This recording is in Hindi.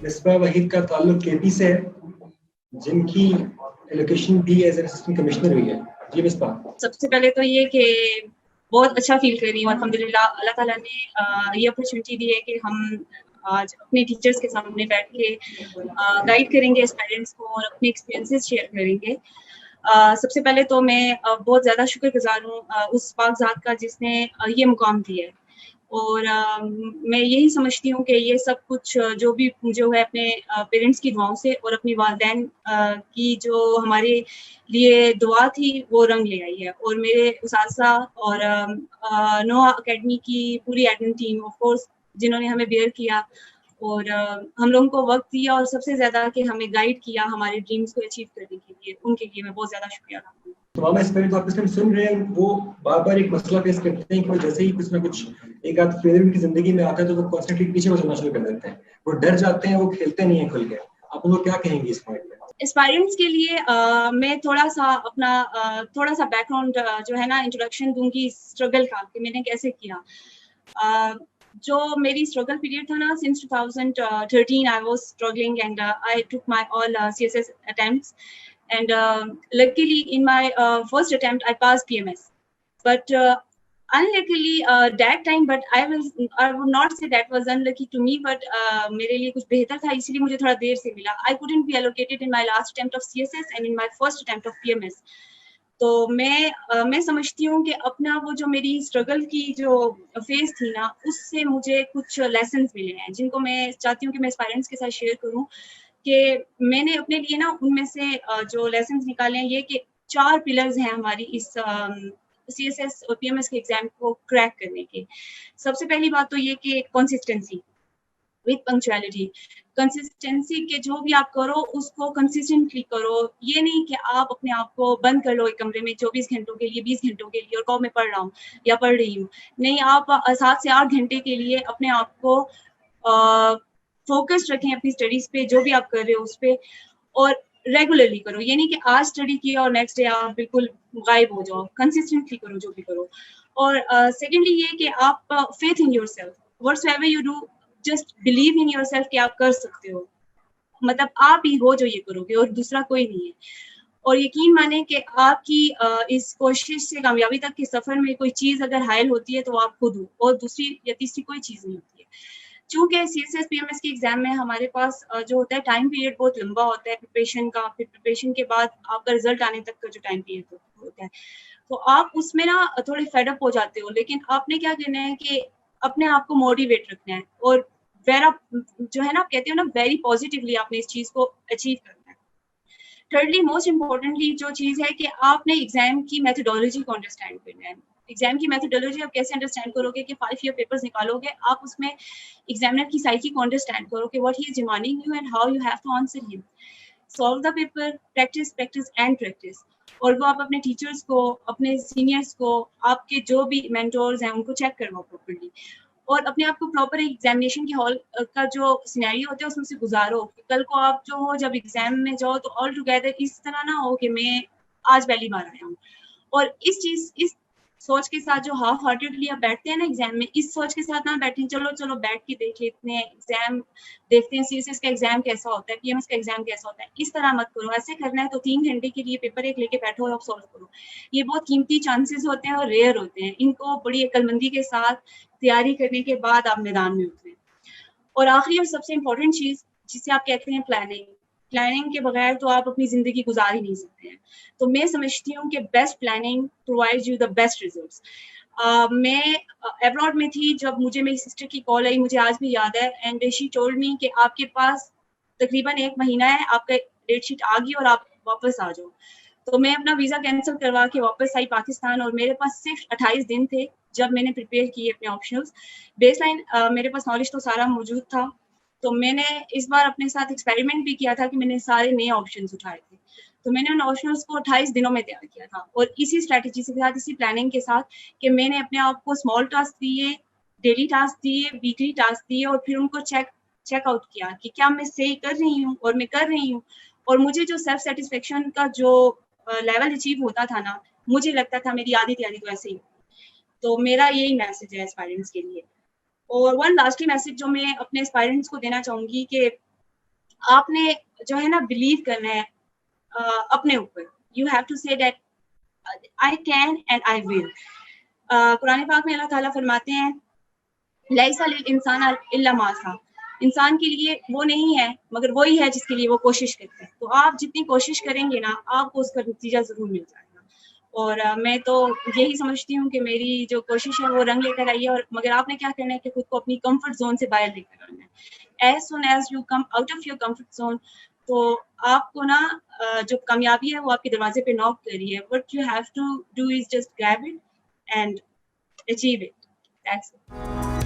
मिसबा वहीद का ताल्लुक केपी से है, जिनकी एलोकेशन भी एज असिस्टेंट कमिश्नर हुई है। जी मिसबा। सबसे पहले तो ये कि बहुत अच्छा फील कर रही हूँ, अल्हम्दुलिल्लाह अल्लाह ताला ने ये अपॉर्चुनिटी दी है कि हम आज अपने टीचर्स के सामने बैठ के गाइड करेंगे पेरेंट्स को और अपने एक्सपीरियंसेस शेयर करेंगे। सबसे पहले तो मैं बहुत ज़्यादा शुक्रगुजार हूँ उस पाक ज़ात का जिसने ये मुकाम दिया है, और मैं यही समझती हूँ कि ये सब कुछ जो भी जो है अपने पेरेंट्स की दुआओं से और अपनी वालिदैन की जो हमारे लिए दुआ थी वो रंग ले आई है। और मेरे उसासा और नोहा अकेडमी की पूरी एडमिन टीम ऑफ कोर्स जिन्होंने हमें बेयर किया और हम लोगों को वक्त दिया और सबसे ज़्यादा कि हमें गाइड किया हमारे ड्रीम्स को अचीव करने के लिए, उनके लिए मैं बहुत ज़्यादा शुक्रिया अदा करूँ। तो मामा इस पर तो आप इस टाइम सुन रहे हैं, वो बार-बार एक मसला फेस करते हैं कि वो जैसे ही कुछ ना कुछ एक आध फेलियर उनकी जिंदगी में आता है तो वो कॉन्स्टेंटली पीछे चलना शुरू कर देते हैं, वो डर जाते हैं, वो खेलते नहीं है खुल के। आप उनको क्या कहेंगे इस पॉइंट पे? एस्पायरेंट्स के लिए मैं थोड़ा सा बैकग्राउंड जो है ना इंट्रोडक्शन दूंगी स्ट्रगल का कि मैंने कैसे किया। जो मेरी स्ट्रगल पीरियड था ना, since 2013 I was struggling and I took my all CSS attempts and luckily in my first attempt I passed PMS, but unluckily that time, but I would not say that was unlucky to me, but मेरे लिए कुछ बेहतर था इसलिए मुझे थोड़ा देर से मिला। I couldn't be allocated in my last attempt of CSS and in my first attempt of PMS। तो मैं समझती हूँ कि अपना वो जो मेरी स्ट्रगल की जो फेज थी ना, उससे मुझे कुछ लेसन्स मिले हैं जिनको मैं चाहती हूँ कि मैं पेरेंट्स के साथ शेयर करूँ कि मैंने अपने लिए ना उनमें से जो लेसन्स निकाले हैं ये कि 4 पिलर्स हैं हमारी इस CSS और PMS के एग्जाम को क्रैक करने के। सबसे पहली बात तो ये कि कंसिस्टेंसी विद पंक्चुअलिटी। कंसिस्टेंसी के जो भी आप करो उसको कंसिस्टेंटली करो, ये नहीं कि आप अपने आप को बंद कर लो एक कमरे में 24 घंटों के लिए, 20 घंटों के लिए और कहो मैं पढ़ रहा हूँ या पढ़ रही हूँ। नहीं, आप 7 से 8 घंटे के लिए अपने आप को फोकस रखें अपनी स्टडीज पे, जो भी आप कर रहे हो उस पे, और रेगुलरली करो। ये नहीं कि आज स्टडी किया और नेक्स्ट डे आप बिल्कुल गायब हो जाओ। कंसिस्टेंटली करो जो भी करो। और सेकेंडली ये कि आप faith in yourself, whatsoever you do just believe in yourself कि आप कर सकते हो, मतलब आप ही हो जो ये करोगे और दूसरा कोई नहीं है। और यकीन माने कि आपकी इस कोशिश से कामयाबी तक के सफर में कोई चीज अगर हायल होती है तो आप खुद हो, और दूसरी या तीसरी कोई चीज नहीं होती है। चूंकि CSS PMS के एग्जाम में हमारे पास जो होता है टाइम पीरियड बहुत लंबा होता है प्रिपरेशन का, फिर प्रिपरेशन के बाद आपका रिजल्ट आने तक का जो टाइम पीरियड होता है, तो आप उसमें ना थोड़े फेडअप हो जाते हो। लेकिन आपने क्या करना है कि अपने आप को मोटिवेट रखना है और जो है ना आप कहते हो ना वेरी पॉजिटिवली आपने इस चीज को अचीव करना है। थर्डली मोस्ट इम्पोर्टेंटली जो चीज है कि आपने एग्जाम की मेथोडोलॉजी को अंडरस्टैंड करना है। एग्जाम की मेथोडोलॉजी आप कैसे अंडरस्टैंड करोगे कि 5 ईयर पेपर्स निकालोगे, आप उसमें एग्जामिनर की साइकी को अंडरस्टैंड करो कि what he is demanding you and how you have to answer him. Solve the paper, practice practice and practice. और वो आप अपने टीचर्स को, अपने सीनियर्स को, आपके जो भी मेंटोर्स हैं उनको चेक करवाओ प्रॉपर्ली, और अपने आप को प्रॉपर एग्जामिनेशन के हॉल का जो सिनेरियो होता है उसमें से गुजारो। कल को आप जो हो जब एग्जाम में जाओ तो ऑल टुगेदर इस तरह ना हो कि मैं आज पहली बार आया हूँ। और इस सोच के साथ जो हाफ हार्टेडली आप बैठते हैं ना एग्जाम में, इस सोच के साथ ना बैठे चलो बैठ के देख लेते हैं एग्जाम, देखते हैं CSS का एग्जाम कैसा होता है, PMS का एग्जाम कैसा होता है। इस तरह मत करो। ऐसे करना है तो 3 घंटे के लिए पेपर एक लेके बैठो और आप सॉल्व करो। ये बहुत कीमती चांसेस होते हैं और रेयर होते हैं, इनको बड़ी अक्लमंदी के साथ तैयारी करने के बाद आप मैदान में उतरें। और आखिरी और सबसे इम्पोर्टेंट चीज जिसे आप कहते हैं प्लानिंग के बगैर तो आप अपनी जिंदगी गुजार ही नहीं सकते हैं। तो मैं समझती हूँ कि best planning provides you the best results. मैं अब्रॉड में थी जब मुझे मेरी सिस्टर की कॉल आई, मुझे आज भी याद है, एंड शी टोल्ड मी कि आपके पास तकरीबन 1 महीना है, आपका डेट शीट आ गई और आप वापस आ जाओ। तो मैं अपना वीजा कैंसिल करवा के वापस आई पाकिस्तान, और मेरे पास सिर्फ 28 दिन थे जब मैंने प्रिपेयर किए अपने ऑप्शनल्स। बेसलाइन मेरे पास नॉलेज तो सारा मौजूद था, तो मैंने इस बार अपने साथ एक्सपेरिमेंट भी किया था कि मैंने सारे नए ऑप्शंस उठाए थे। तो मैंने उन ऑप्शंस को 28 दिनों में तैयार किया था, और इसी स्ट्रेटजी के साथ, इसी प्लानिंग के साथ कि मैंने अपने आप को स्मॉल टास्क दिए, डेली टास्क दिए, वीकली टास्क दिए, और फिर उनको चेक आउट किया कि क्या मैं सही कर रही हूँ, और मैं कर रही हूँ। और मुझे जो सेल्फ सेटिस्फेक्शन का जो लेवल अचीव होता था ना, मुझे लगता था मेरी आधी तैयारी तो ऐसे ही। तो मेरा यही मैसेज है एस्पायरेंट्स के लिए। और वन लास्टली मैसेज जो मैं अपने एस्पायरेंट्स को देना चाहूँगी कि आपने जो है ना बिलीव करना है अपने ऊपर। You have to say that I can and I will. Quran पाक में अल्लाह ताला फरमाते हैं लैसा लिल इंसान इल्ला मा सा, इंसान के लिए वो नहीं है मगर वही है जिसके लिए वो कोशिश करते हैं। तो आप जितनी कोशिश करेंगे ना आपको उसका नतीजा जरूर मिल जाएगा। और मैं तो यही समझती हूँ कि मेरी जो कोशिश है वो रंग लेकर आई है। और मगर आपने क्या करना है कि खुद को अपनी कंफर्ट जोन से बाहर लेकर आना है। As soon as you come out of your comfort zone, तो आपको ना जो कामयाबी है वो आपके दरवाजे पे नॉक कर रही है। What you have to do is just grab it and achieve it, that's it.